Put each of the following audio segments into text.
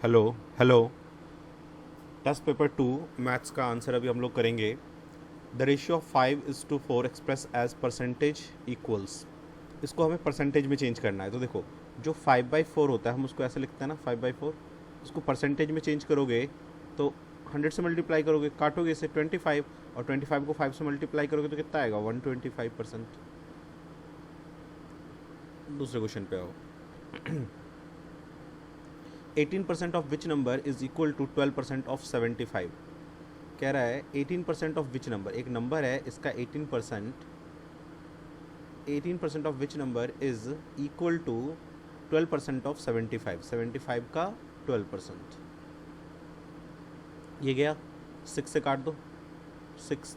Hello hello. Test paper 2 maths का answer अभी हम लोग करेंगे। The ratio of 5:4 express as percentage equals. इसको हमें परसेंटेज में चेंज करना है। तो देखो, जो 5/4 होता है हम उसको ऐसे लिखते हैं ना, 5/4। उसको परसेंटेज में चेंज करोगे तो 100 से मल्टीप्लाई करोगे, काटोगे इसे 25, और 25 को 5 से मल्टीप्लाई करोगे तो कितना आएगा, 125%। दूसरे क्वेश्चन पे आओ। 18% of which number is equal to 12% of 75। कह रहा है 18% ऑफ विच नंबर, एक नंबर है इसका 18%, 18% of which number is equal to 12% of 75, 75 का 12%। ये गया, 6 से काट दो, 6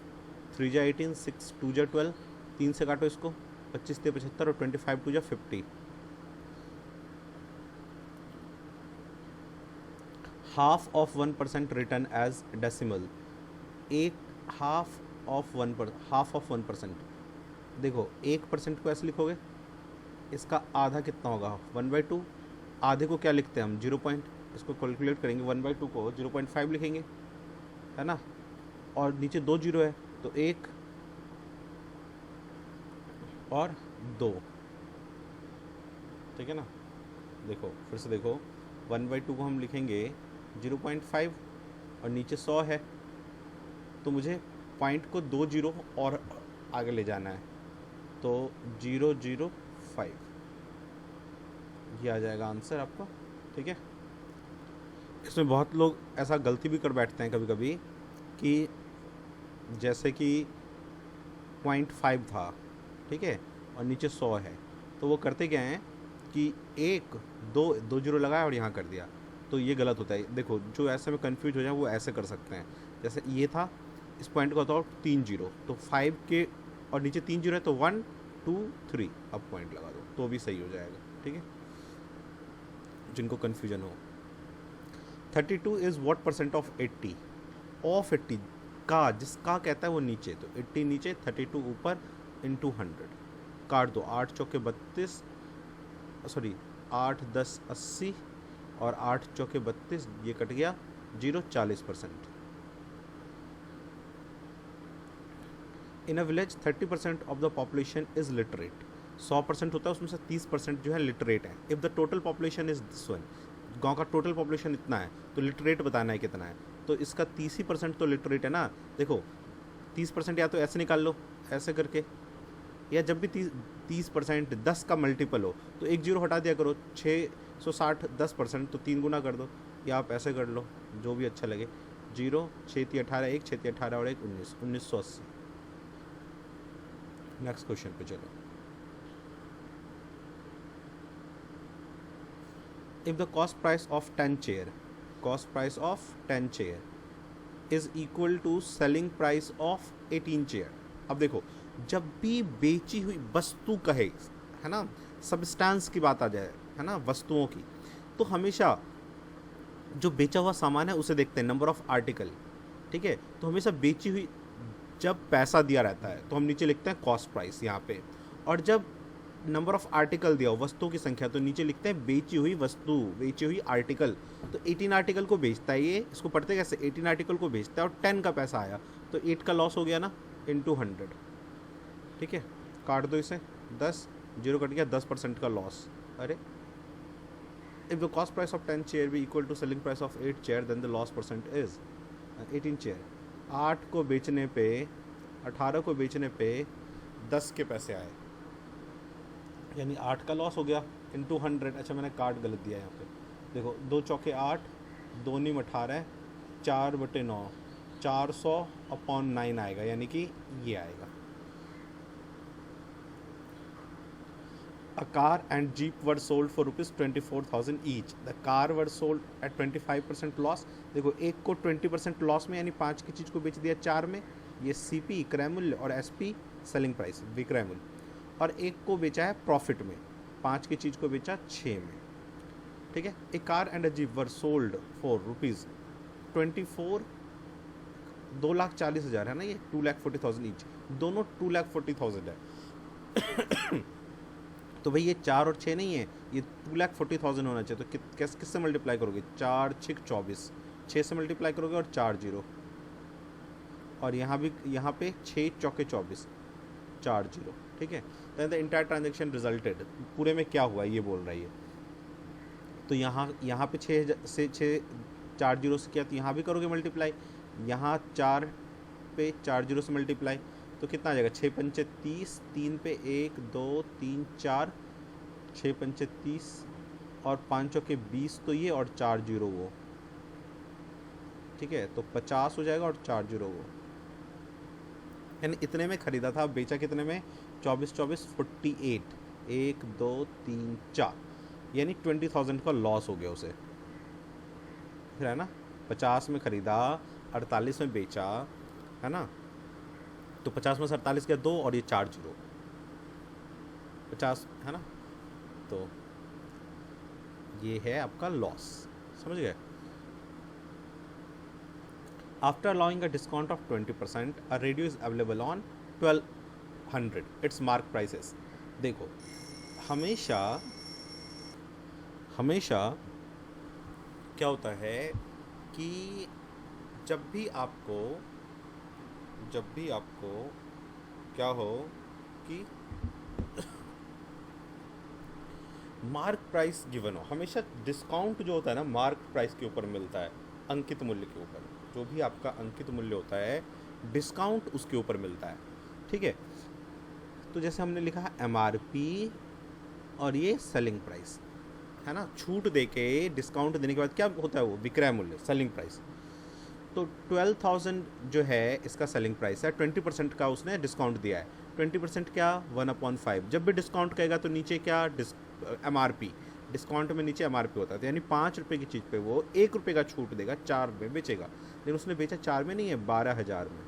3 जा 18, 6 2 जा 12, 3 से काटो इसको, 25 से 75 और 25 2 जा 50। Half of 1% return as decimal. एक हाफ ऑफ 1%। देखो 1% को ऐसे लिखोगे, इसका आधा कितना होगा, 1/2। आधे को क्या लिखते हैं हम, 0 इसको कैलकुलेट करेंगे, 1/2 को 0.5 लिखेंगे, है ना। और नीचे 2 जीरो है तो 1 और 2, ठीक है ना। देखो फिर से देखो, 1/2 को हम लिखेंगे 0.5 और नीचे 100 है, तो मुझे पॉइंट को 2 जीरो और आगे ले जाना है, तो 005 ये आ जाएगा आंसर आपका, ठीक है। इसमें बहुत लोग ऐसा गलती भी कर बैठते हैं कभी कभी कि जैसे कि 0.5 था, ठीक है, और नीचे 100 है, तो वो करते क्या हैं कि एक दो जीरो लगाया और यहाँ कर दिया, तो ये गलत होता है। देखो जो ऐसे में कंफ्यूज हो जाए वो ऐसे कर सकते हैं, जैसे ये था, इस पॉइंट को बताओ 3 जीरो, तो 5 के और नीचे 3 जीरो है तो 1 2 3, अब पॉइंट लगा दो तो भी सही हो जाएगा, ठीक है, जिनको कन्फ्यूजन हो। 32 is what percent of 80, of 80 का, जिसका कहता है वो नीचे, तो 80 नीचे 32 ऊपर इंटू 100। काट दो, 8 चौके 32, सॉरी 8 10 80 और 8 चौके 32, ये कट गया, 0 40%। In a village 30% of the population is literate. 100% होता है, उसमें से 30% जो है लिटरेट है। If the total population is this one, गांव का टोटल पॉपुलेशन इतना है तो लिटरेट बताना है कितना है, तो इसका 30% तो लिटरेट है ना। देखो 30% या तो ऐसे निकाल लो, ऐसे करके, या जब भी 30% 10 का मल्टीपल हो तो एक जीरो हटा दिया करो, 660 10%, तो 3 गुना कर दो, या आप ऐसे कर लो, जो भी अच्छा लगे। 0 6 18 1 6 18 और 1 19, 1980। नेक्स्ट क्वेश्चन पे चलो। If the cost price of 10 chair, cost price of 10 chair is equal to selling price of 18 chair. अब देखो, जब भी बेची हुई वस्तु कहे, है ना, सब्सटेंस की बात आ जाए, है ना, वस्तुओं की, तो हमेशा जो बेचा हुआ सामान है उसे देखते हैं, नंबर ऑफ आर्टिकल, ठीक है। तो हमेशा बेची हुई, जब पैसा दिया रहता है तो हम नीचे लिखते हैं कॉस्ट प्राइस यहाँ पे, और जब नंबर ऑफ आर्टिकल दिया हो, वस्तुओं की संख्या, तो नीचे लिखते हैं बेची हुई वस्तु, बेची हुई आर्टिकल। तो 18 आर्टिकल को बेचता है ये, इसको पढ़ते कैसे, 18 आर्टिकल को बेचता है और 10 का पैसा आया, तो 8 का लॉस हो गया ना, इंटू 100, ठीक है। काट दो इसे, 10 जीरो कट गया, 10% का लॉस। अरे, if the cost price of 10 chair be equal to selling price of 8 chair, then the loss percent is 18 chair. 8 को बेचने पे, 18 को बेचने पे 10 के पैसे आए, यानी 8 का लॉस हो गया, इंटू 100। अच्छा मैंने काट गलत दिया यहाँ पे, देखो 2 चौके 8, 2 नीम 18, 4/9, 400/9 आएगा, यानी कि ये आएगा। A car and jeep were sold for ₹24,000 each. The car were sold at 25% loss. देखो एक को 20% लॉस में, यानी 5 की चीज़ को बेच दिया 4 में, ये CP क्रय मूल्य और SP सेलिंग प्राइस विक्रय मूल्य, और एक को बेचा है प्रॉफिट में, 5 की चीज़ को बेचा 6 में, ठीक है। A car and a jeep were sold for ₹24, 2,40,000 है ना, ये 2,40,000 ईच, दोनों 2,40,000 है। तो भाई ये 4 और 6 नहीं है, ये 2,40,000 होना चाहिए। तो किससे मल्टीप्लाई करोगे? 4 6 24, 6 से मल्टीप्लाई करोगे और 4 जीरो, और यहाँ भी, यहाँ पे 6 चौके 24, 4 जीरो। ठीक है, द इंटायर ट्रांजेक्शन रिजल्टेड, पूरे में क्या हुआ ये बोल रही है। तो यहाँ पे 6 से 6 4 जीरो से किया, तो यहाँ भी करोगे मल्टीप्लाई, यहाँ 4 पे 4 जीरो से मल्टीप्लाई, तो कितना आ जाएगा? 6 पंचे 30, 3 पे 1 2 3 4, 6 पंचे 30 और 5 चौके 20, तो ये और 4 जीरो वो। ठीक है, तो 50 हो जाएगा और 4 जीरो वो, यानी इतने में खरीदा था, बेचा कितने में? 24 24 48, 1 2 3 4, यानी 20,000 का लॉस हो गया उसे, फिर है ना। 50 में खरीदा, 48 में बेचा, है ना। तो 50 में से 48 गया 2 और ये 4 जीरो, 50, है ना। तो ये है आपका लॉस, समझ गए। After allowing a discount of 20%, a radio is available on 1200 it's mark prices. देखो, हमेशा हमेशा क्या होता है कि जब भी आपको क्या हो कि मार्क प्राइस गिवन हो, हमेशा डिस्काउंट जो होता है ना मार्क प्राइस के ऊपर मिलता है, अंकित मूल्य के ऊपर। जो भी आपका अंकित मूल्य होता है, डिस्काउंट उसके ऊपर मिलता है। ठीक है, तो जैसे हमने लिखा है MRP और ये सेलिंग प्राइस, है ना। छूट देके डिस्काउंट देने के बाद क्या होता है? वो विक्रय मूल्य, सेलिंग प्राइस। तो 12,000 जो है इसका सेलिंग प्राइस है, 20% का उसने डिस्काउंट दिया है। 20% क्या? 1/5। जब भी डिस्काउंट कहेगा तो नीचे क्या? MRP, डिस्काउंट में नीचे MRP होता है। तो यानी 5 रुपये की चीज़ पे वो 1 रुपये का छूट देगा, 4 में बेचेगा। लेकिन उसने बेचा 4 में नहीं है, 12,000 में,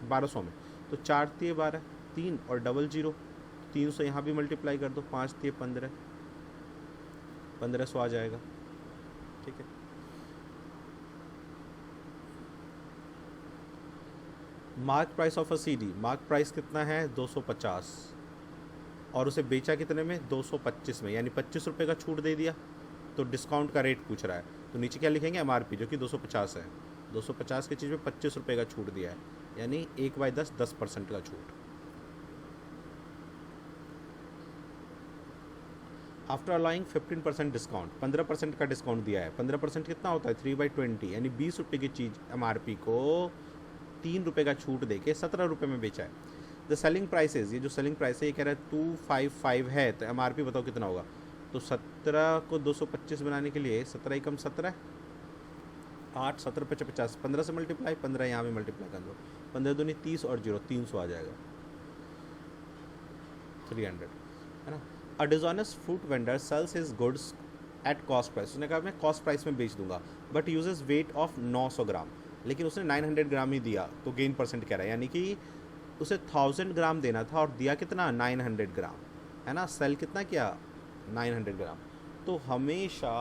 1200 में। तो 4 तिये 12, 3 और डबल जीरो, 300 यहाँ भी मल्टीप्लाई कर दो, 5 तिये 15, 1500 आ जाएगा। ठीक है, mark price of a CD, mark price कितना है? 250, और उसे बेचा कितने में? 225 में, यानी 25 रुपये का छूट दे दिया। तो डिस्काउंट का रेट पूछ रहा है, तो नीचे क्या लिखेंगे? MRP, जो कि 250 है। 250 की चीज़ में 25 रुपये का छूट दिया है, यानी 1/10, 10% का छूट। आफ्टर अलाउइंग 15% डिस्काउंट, 15% का डिस्काउंट दिया है। 15% कितना होता है? 3/20, यानी 20 रुपये की चीज़ MRP को 3 रुपये का छूट देके 17 रुपये में बेचा है। द सेलिंग प्राइसेस, ये जो सेलिंग प्राइस है ये कह रहा है 255 है, तो MRP बताओ कितना होगा? तो 17 को 225 बनाने के लिए 17 ही कम 17, 8 17 × 50, 15 से मल्टीप्लाई, 15 यहाँ भी मल्टीप्लाई कर लो, 15 दूनी 30 और 0 300 आ जाएगा, 300, है ना। A dishonest fruit vendor sells his goods at cost price, उसने कहा मैं कॉस्ट प्राइस में बेच दूंगा, but uses weight of 900 gram, लेकिन उसने 900 ग्राम ही दिया, तो गेन परसेंट कह रहा है, यानी कि उसे 1000 ग्राम देना था और दिया कितना? 900 ग्राम, है ना। सेल कितना किया? 900 ग्राम। तो हमेशा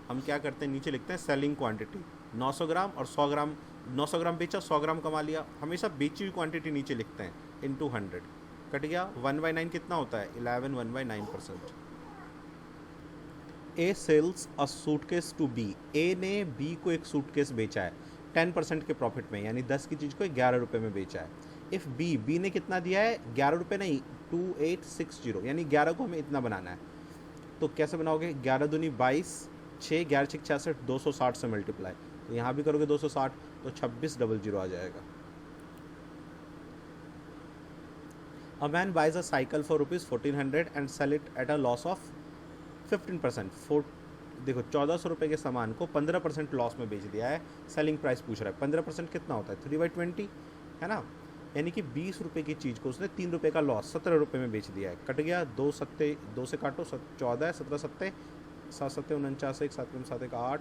हम क्या करते हैं? नीचे लिखते हैं सेलिंग क्वांटिटी 900 ग्राम और 100 ग्राम, 900 ग्राम बेचा, 100 ग्राम कमा लिया। हमेशा बेची हुई क्वांटिटी नीचे लिखते हैं, इंटू 100, कट गया। 1/9 कितना होता है? 11, 1/9%। A sells a suitcase to B, A ने बी को एक सूटकेस बेचा है 10% के प्रॉफिट में, यानी 10 की चीज़ को 11 रुपये में बेचा है। इफ़ बी ने कितना दिया है? 11 रुपये नहीं, 2860, यानी 11 को हमें इतना बनाना है। तो कैसे बनाओगे? 11 दूनी 22, 6 11 6 66, 260 से मल्टीप्लाई, तो यहाँ भी करोगे 260, तो 2600 आ जाएगा। A man buys a cycle for ₹1400 and sell it at a loss of 15%। देखो 1400 रुपये के सामान को 15% लॉस में बेच दिया है, सेलिंग प्राइस पूछ रहा है। 15% कितना होता है? 3/20, है ना। यानी कि 20 रुपये की चीज़ को उसने 3 रुपये का लॉस 17 रुपये में बेच दिया है। कट गया, 2 सत्ते 2 से काटो, 14, 17 सत्ते 7 सत्ते 49, 1 7 7 1 8,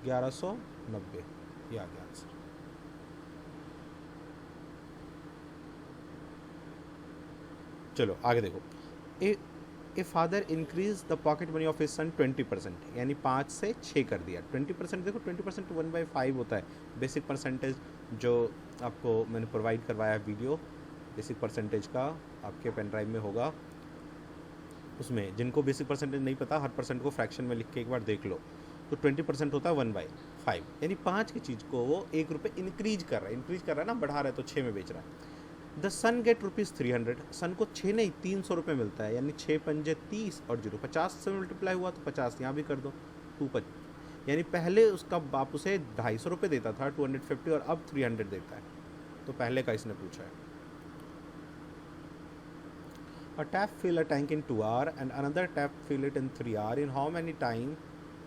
1190, ये आ गया आंसर। चलो आगे देखो। A father increase the pocket money of his son 20%, यानी 5 से 6 कर दिया। 20% देखो 20% 1/5 होता है बेसिक परसेंटेज, जो आपको मैंने प्रोवाइड करवाया है वीडियो बेसिक परसेंटेज का, आपके पेन ड्राइव में होगा। उसमें जिनको बेसिक परसेंटेज नहीं पता, हर परसेंट को फ्रैक्शन में लिख के एक बार देख लो। तो 20% होता है 1/5, यानी 5 की चीज़ को वो ₹1 इंक्रीज कर रहा है ना, बढ़ा रहा है, तो 6 में बेच रहा है। द सन गेट ₹300, सन को 6 नहीं ₹300 मिलता है, यानी 6 पंजे 30 और 0 50 से मल्टीप्लाई हुआ तो 50 यहाँ भी कर दो, 2 यानी पहले उसका बाप उसे ₹250 देता था 250, और अब 300 देता है। तो पहले का इसने पूछा है। A tap fill a tank in 2 hours and another tap fill it in 3 hours. In how many time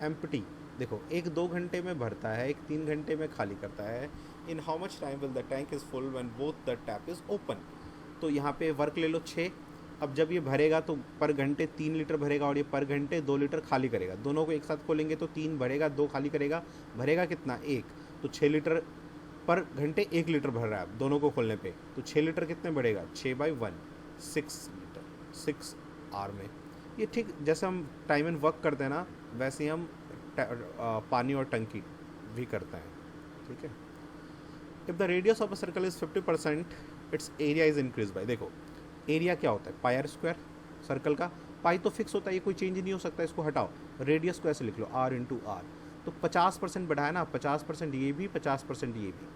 empty? देखो, एक 2 घंटे में भरता है, एक 3 घंटे में खाली करता है। In how much time will the tank is full when both the tap is open? तो यहाँ पे वर्क ले लो 6। अब जब ये भरेगा तो पर घंटे 3 लीटर भरेगा, और ये पर घंटे 2 लीटर खाली करेगा। दोनों को एक साथ खोलेंगे तो 3 भरेगा, 2 खाली करेगा। भरेगा कितना? 1। तो 6 लीटर पर घंटे 1 लीटर भर रहा है दोनों को खोलने पे, तो 6 लीटर कितने बढ़ेगा? 6/1 6 लीटर 6 आवर में। ये ठीक जैसे हम टाइम एंड वर्क करते हैं ना, वैसे ही हम पानी और टंकी भी करते हैं, ठीक है। If the radius of a circle is 50%, it's area is increase by, देखो एरिया क्या होता है? पाई आर स्क्वायर। सर्कल का पाई तो फिक्स होता है, ये कोई चेंज नहीं हो सकता, इसको हटाओ। रेडियस को ऐसे लिख लो R/R। तो 50% बढ़ाया ना, 50% ये भी, 50% ये भी।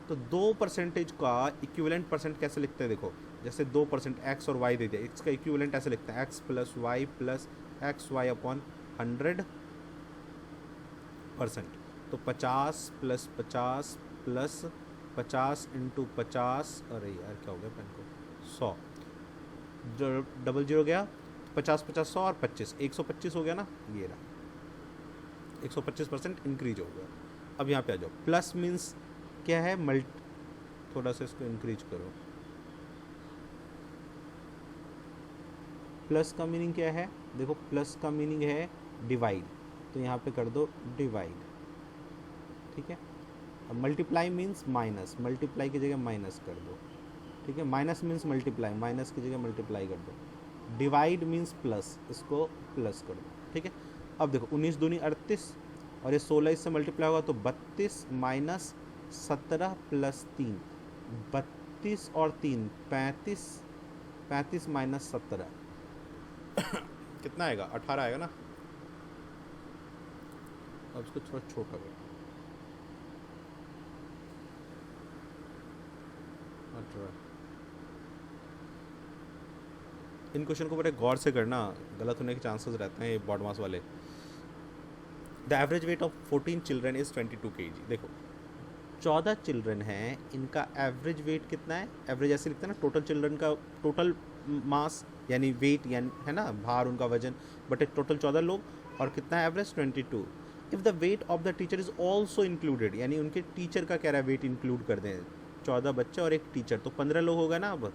तो 2% का इक्विवेलेंट परसेंट कैसे लिखते हैं? देखो, जैसे 2% एक्स और वाई दे दिया, इसका इक्विवेलेंट ऐसे लिखते हैं x plus y plus x y upon 100%। तो 50 प्लस 50 प्लस 50 इंटू 50, अरे यार क्या हो गया पेन को, 100, जो डबल जीरो गया, 50 50 100 और 25 125 हो गया ना, ये रहा 125% इंक्रीज हो गया। अब यहाँ पे आ जाओ, प्लस मीन्स क्या है? थोड़ा सा इसको इंक्रीज करो। प्लस का मीनिंग क्या है? देखो प्लस का मीनिंग है डिवाइड, तो यहाँ पे कर दो डिवाइड, ठीक है। अब मल्टीप्लाई मीन्स माइनस, मल्टीप्लाई की जगह माइनस कर दो, ठीक है। माइनस मीन्स मल्टीप्लाई, माइनस की जगह मल्टीप्लाई कर दो। डिवाइड मीन्स प्लस, इसको प्लस कर दो, ठीक है। अब देखो 19 दूनी 38, और ये 16 इससे मल्टीप्लाई होगा तो 32 माइनस 17 प्लस 3, 32 और 3 35, 35 माइनस 17 कितना आएगा? 18 आएगा ना। अब इसको थोड़ा छोटा करो, 18। इन क्वेश्चन को बड़े गौर से करना, गलत होने के चांसेस रहते हैं ये बॉड मास वाले। The average weight of 14 children is 22 kg। देखो 14 चिल्ड्रन हैं, इनका एवरेज वेट कितना है? एवरेज ऐसे लिखते हैं ना, टोटल चिल्ड्रन का टोटल मास यानी वेट, यानी है ना भार, उनका वजन, बट टोटल 14 लोग, और कितना है average? 22। If the weight of the teacher is also included, यानी उनके टीचर का कह रहा है वेट इंक्लूड कर दें, 14 बच्चे और एक टीचर, तो 15 लोग होगा ना अब,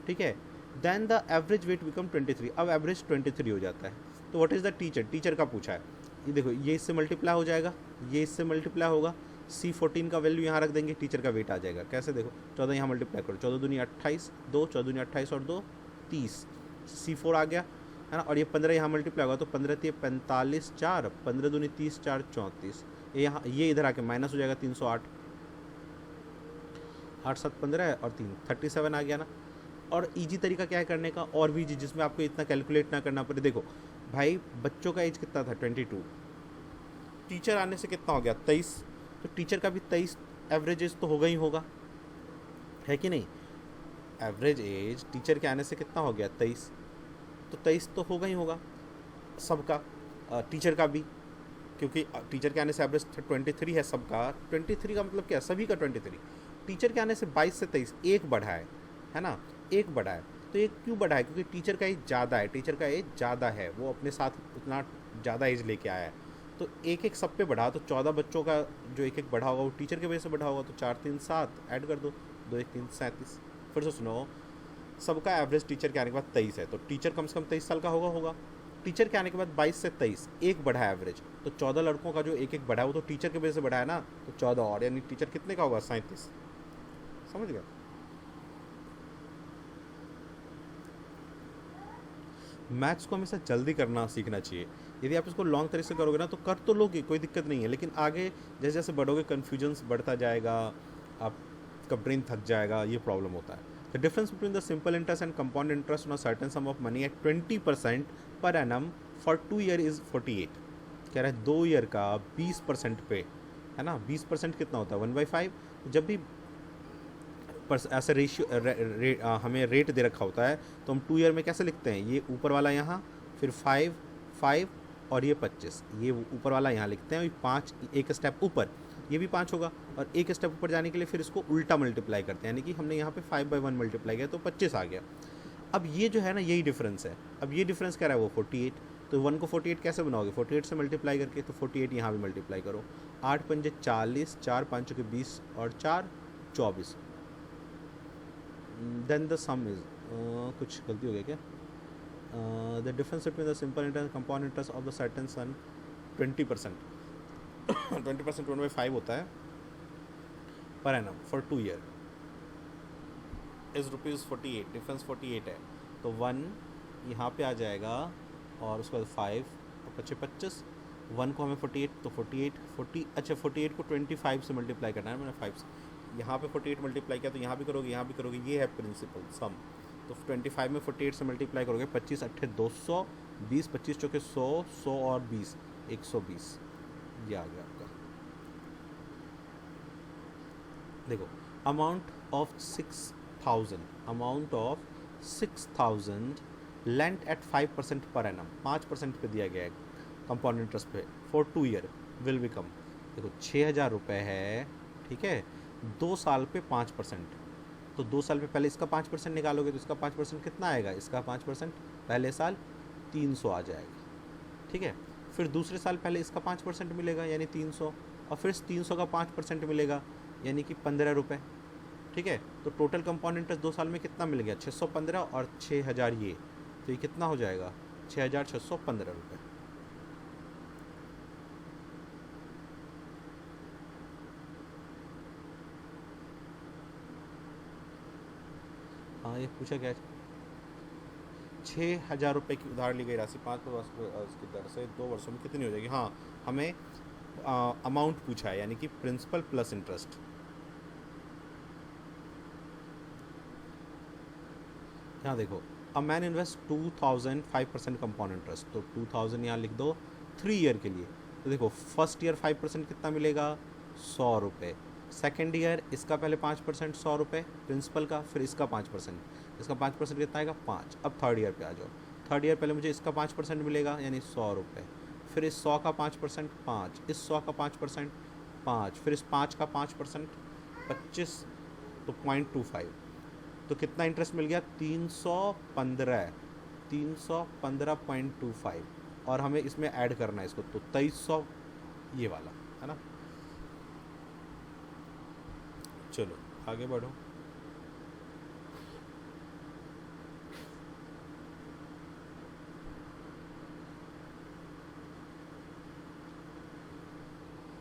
ठीक है। Then the average weight become 23, अब एवरेज 23 हो जाता है। तो what is the teacher? Teacher का पूछा है, ये देखो ये इससे मल्टीप्लाई हो जाएगा, ये इससे मल्टीप्लाई होगा, C14 का वैल्यू यहाँ रख देंगे, टीचर का वेट आ जाएगा। कैसे? देखो 14 यहाँ मल्टीप्लाई करो, 14 दूनी 28, 2 14 दूनी 28 और 2 30, C4 आ गया, है ना। और ये 15 यहाँ मल्टीप्लाई होगा तो 15 3 45 4, 15 दूनी 30 4 34, ये इधर आके माइनस हो जाएगा 308, 8 7 15 और 3 37 आ गया ना। और इजी तरीका क्या है करने का, और भी इजी, जिसमें आपको इतना कैलकुलेट ना करना पड़े। देखो भाई बच्चों का एज कितना था? 22, टीचर आने से कितना हो गया? 23, तो टीचर का भी 23 एवरेज एज तो होगा ही होगा, है कि नहीं? एवरेज एज टीचर के आने से कितना हो गया? 23, तो 23 तो होगा ही होगा सबका, टीचर का भी, क्योंकि टीचर के आने से एवरेज 23 है सबका। 23 का मतलब क्या? सभी का 23। टीचर के आने से 22 से 23 एक बढ़ा है ना, एक बढ़ा है। तो एक क्यों बढ़ा है? क्योंकि टीचर का एज ज़्यादा है, टीचर का एज ज़्यादा है, वो अपने साथ उतना ज़्यादा एज लेके आया है, तो एक एक सब पे बढ़ा। तो 14 बच्चों का जो एक एक बढ़ा होगा वो टीचर की वजह से बढ़ा होगा, तो 4 3 7 ऐड कर दो, 2 1 3 37। फिर से सुनो, सबका एवरेज टीचर के आने के बाद 23 है, तो टीचर कम से कम 23 साल का होगा। टीचर के आने के बाद 22 से 23 एक बढ़ा है एवरेज, तो 14 लड़कों का जो एक एक बढ़ा है वो तो टीचर की वजह से बढ़ा है ना, तो 14 और, यानी टीचर कितने का होगा? 37। समझ गया? मैथ्स को हमेशा जल्दी करना सीखना चाहिए। यदि आप इसको लॉन्ग तरीके से करोगे ना तो कर तो लोगे, कोई दिक्कत नहीं है, लेकिन आगे जैसे जैसे बढ़ोगे कन्फ्यूजन्स बढ़ता जाएगा, आपका ब्रेन थक जाएगा, ये प्रॉब्लम होता है। The difference between the simple interest and compound interest on a certain some of money at 20% पर एनम फॉर 2 ईयर इज़ 48। कह रहा है 2 ईयर का 20% पे, है ना, 20% कितना होता है 1/5। जब भी ऐसा रेशियो हमें रेट दे रखा होता है तो हम 2 ईयर में कैसे लिखते हैं, ये ऊपर वाला यहाँ, फिर 5 5 और ये 25, ये ऊपर वाला यहाँ लिखते हैं, 5 एक स्टेप ऊपर, ये भी 5 होगा, और एक स्टेप ऊपर जाने के लिए फिर इसको उल्टा मल्टीप्लाई करते हैं, यानी कि हमने यहाँ पे 5/1 मल्टीप्लाई किया तो 25 आ गया। अब ये जो है ना यही डिफरेंस है। अब ये डिफरेंस क्या रहा है वो 48, तो 1 को 48 कैसे बनाओगे, 48 से मल्टीप्लाई करके, तो 48 यहाँ भी मल्टीप्लाई करो, 8 पंजे 40, 4 5 के 20 और 4 24। देन द सम इज कुछ गलती हो गया क्या, the difference between the simple interest compound interest of the certain sum 20%। 20% 1/5 होता है per annum for 2 year is ₹48, difference 48 है, तो 1 यहाँ पे आ जाएगा और उसके बाद 5 और 25, 1 को हमें 48 तो 48 40, अच्छा 48 को 25 से मल्टीप्लाई करना है, मैंने 5 से यहाँ पे 48 मल्टीप्लाई किया, तो यहाँ भी करोगे यहाँ भी करोगे, ये है प्रिंसिपल सम। तो 25 में 48 से मल्टीप्लाई करोगे, 25 अट्ठे 200, 20 25 चौके 100, 100 और 20 120, ये आ गया आपका। देखो amount of 6,000 lent eight 5% per annum, 5% पे दिया गया है कंपाउंड इंटरेस्ट पे फॉर 2 ईयर विल बिकम, देखो 6,000 रुपये है, ठीक है, 2 साल पे 5%, तो 2 साल पे पहले इसका 5% निकालोगे तो इसका 5% कितना आएगा, इसका 5% पहले साल 300 आ जाएगा, ठीक है, फिर दूसरे साल पहले इसका 5% मिलेगा यानी 300, और फिर 300 का 5% मिलेगा यानी कि 15 रुपये, ठीक है, तो टोटल कंपाउंड इंटरेस्ट 2 साल में कितना मिल गया 615 और 6,000 ये, तो ये कितना हो जाएगा 6,615 रुपये। हाँ ये पूछा क्या, 6,000 रुपये की उधार ली गई राशि 5% की दर से 2 वर्षों में कितनी हो जाएगी। हाँ हमें अमाउंट पूछा है यानी कि प्रिंसिपल प्लस इंटरेस्ट। यहाँ देखो a man invest 2,000 5% compound interest, तो 2,000 यहाँ लिख दो 3 ईयर के लिए, तो देखो फर्स्ट ईयर 5% कितना मिलेगा 100 रुपये, सेकेंड ईयर इसका पहले 5% 100 रुपये प्रिंसिपल का, फिर इसका 5%, इसका 5% कितना आएगा 5। अब थर्ड ईयर पे आ जाओ, थर्ड ईयर पहले मुझे इसका 5% मिलेगा यानी 100 रुपये, फिर इस 100 का 5% 5, इस 100 का 5% 5, फिर इस 5 का 5% 25, तो 0.25, तो कितना इंटरेस्ट मिल गया 315.25, और हमें इसमें ऐड करना है इसको, तो 2300 ये वाला है ना। चलो आगे बढ़ो।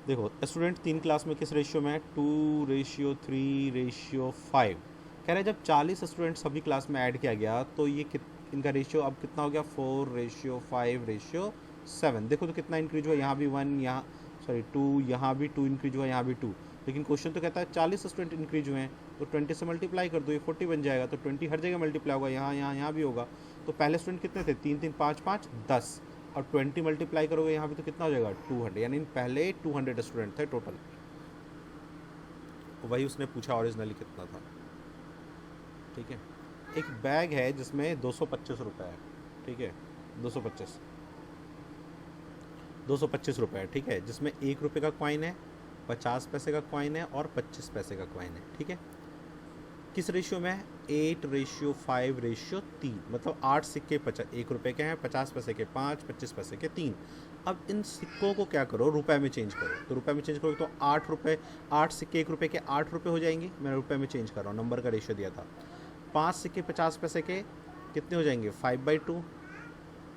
देखो स्टूडेंट 3 क्लास में किस रेशियो में है 2:3:5। कह रहे हैं जब 40 स्टूडेंट सभी क्लास में ऐड किया गया तो ये इनका रेशियो अब कितना हो गया 4:5:7। देखो तो कितना इंक्रीज हुआ, यहाँ भी 1, यहाँ सॉरी 2, यहाँ भी 2 इंक्रीज हुआ, यहाँ भी 2, लेकिन क्वेश्चन तो कहता है 40 स्टूडेंट इंक्रीज हुए हैं, तो 20 से मल्टीप्लाई कर दो, ये 40 बन जाएगा, तो 20 हर जगह मल्टीप्लाई होगा, यहाँ यहाँ यहाँ भी होगा। तो पहले स्टूडेंट कितने थे 3 3 5 5 10, और 20 मल्टीप्लाई करोगे यहाँ भी तो कितना हो जाएगा 200, यानी पहले 200 स्टूडेंट थे टोटल। वही उसने पूछा ओरिजिनली कितना था, ठीक है। एक बैग है जिसमें 225 रुपये है, ठीक है, 225 रुपये है, ठीक है, जिसमें 1 रुपये का कॉइन है, 50 पैसे का कॉइन है और 25 पैसे का कॉइन है, ठीक है। किस रेशियो में है 8:5:3, मतलब 8 सिक्के 1 रुपये के हैं, 50 पैसे के 5, 25 पैसे के 3। अब इन सिक्कों को क्या करो रुपए में चेंज करो, तो रुपए में चेंज करोगे तो 8 रुपये, 8 सिक्के 1 रुपये के 8 रुपये हो जाएंगे, मैं रुपए में चेंज कर रहा हूँ, नंबर का रेशियो दिया था। 5 सिक्के 50 पैसे के कितने हो जाएंगे 5/2,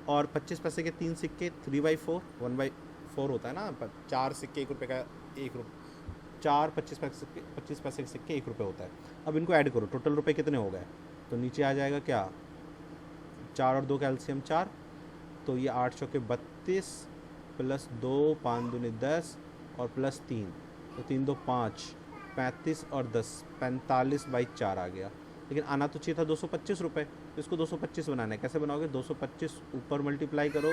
और 25 पैसे के 3 सिक्के 3/4, 1/4 होता है ना, 4 सिक्के 1 रुपये का 1 रुपये, 4 25 पैसे के सिक्के 1 रुपये होता है। अब इनको ऐड करो, टोटल रुपये कितने हो गए, तो नीचे आ जाएगा क्या 4 और 2 कैल्शियम 4, तो ये 8 चौके 32 प्लस 2 5 दूनी 10 और प्लस 3, तो 3 2 5, 35 और 10 45/4 आ गया। लेकिन आना तो चाहिए था 225 रुपये, तो इसको 225 बनाना है। कैसे बनाओगे? 225 ऊपर मल्टीप्लाई करो,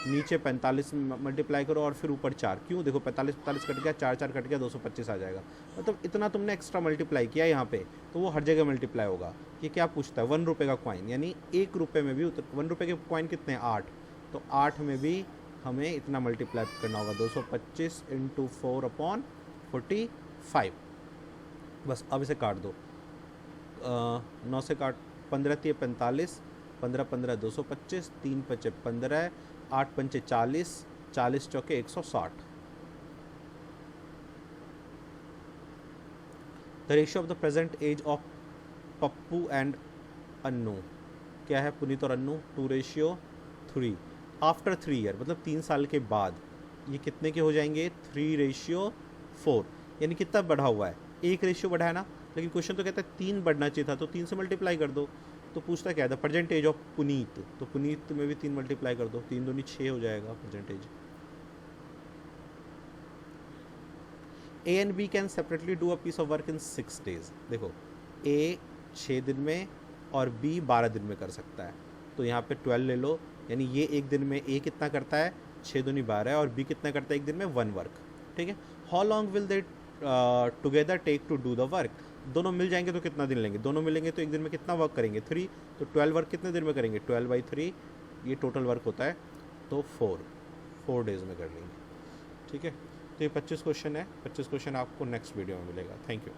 नीचे 45 मल्टीप्लाई करो और फिर ऊपर 4। क्यों? देखो 45 कट गया, 4 कट गया, 225 आ जाएगा। मतलब इतना तुमने एक्स्ट्रा मल्टीप्लाई किया यहाँ पे, तो वो हर जगह मल्टीप्लाई होगा। ये क्या पूछता है? 1 रुपये का कॉइन, यानी 1 रुपये में भी 1 रुपये के कॉइन कितने हैं? 8, तो 8 में भी हमें इतना मल्टीप्लाई करना होगा, 225 × 4/45। बस अब इसे काट दो, 9 से काट, 15 × 45, 15 15 225, 3 5 15, 8 5 40, 40 चौके 160। The ratio of the present age of Pappu and Annu, क्या है? पुनीत और अन्नू, 2:3 आफ्टर 3 ईयर, मतलब 3 साल के बाद ये कितने के हो जाएंगे? 3:4, यानी कितना बढ़ा हुआ है? 1 रेशियो बढ़ा है ना, लेकिन क्वेश्चन तो कहता है 3 बढ़ना चाहिए था, तो 3 से मल्टीप्लाई कर दो। तो पूछता क्या है? The present age of Puneet, तो पुनीत में भी 3 मल्टीप्लाई कर दो, 3 दूनी 6 हो जाएगा present age. A and B can separately do a piece of work in 6 days। देखो ए 6 दिन में और बी 12 दिन में कर सकता है, तो यहाँ पे 12 ले लो, यानी ये एक दिन में ए कितना करता है? 6 दूनी 12, और बी कितना करता है एक दिन में? 1 वर्क। ठीक है। How long will they together take to do the work? दोनों मिल जाएंगे तो कितना दिन लेंगे? दोनों मिलेंगे तो एक दिन में कितना वर्क करेंगे? 3, तो 12 वर्क कितने दिन में करेंगे? 12/3, ये टोटल वर्क होता है, तो 4 days में कर लेंगे। ठीक है, तो ये 25 क्वेश्चन है। 25 क्वेश्चन आपको नेक्स्ट वीडियो में मिलेगा। Thank you.